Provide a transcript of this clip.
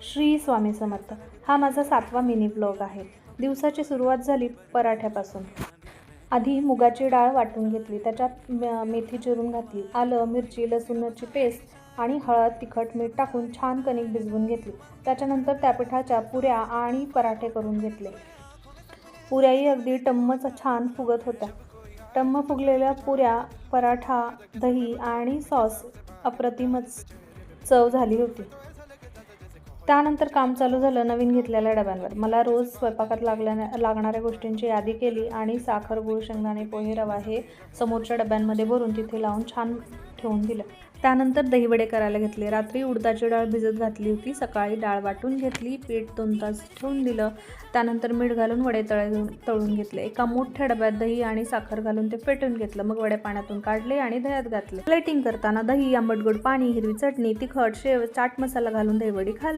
श्री स्वामी समर्थ. हा माझा 7वा mini blog आहे. दिवसाची सुरुवात झाली पराठ्यापासून. आधी मुगाची डाळ वाटून घेतली, त्याच्यात मेथी चिरून घातली, आलं, मिरची, लसूणची पेस्ट आणि हळद, तिखट, मीठ टाकून छान कणिक भिजवून घेतली. त्याच्यानंतर त्या पिठाच्या पुऱ्या आणि पराठे करून घेतले. पुऱ्याही अगदी टम्मच छान फुगत होत्या. टम्म फुगलेल्या पुऱ्या, पराठा, दही आणि सॉस अप्रतिमच चव झाली होती. त्यानंतर काम चालू झालं नवीन घेतलेल्या डब्यांवर. मला रोज स्वयंपाकात लागणाऱ्या गोष्टींची यादी केली आणि साखर, गूळ, शेंगदाणे, पोहे, रवा हे समोरच्या डब्यांमध्ये भरून तिथे लावून छान ठेवून दिलं. त्यानंतर दहीवडे करायला घेतले. रात्री उडदाची डाळ भिजत घातली होती. सकाळी डाळ वाटून घेतली, पीठ 2 तास ठेवून दिलं. त्यानंतर मीठ घालून वडे तळून घेतले. एका मोठ्या डब्यात दही आणि साखर घालून ते फेटून घेतलं. मग वडे पाण्यातून काढले आणि दह्यात घातले. प्लेटिंग करताना दही, आंबट गोड पाणी, हिरवी चटणी, तिखट, शेव, चाट मसाला घालून दहीवडी खाल्ली.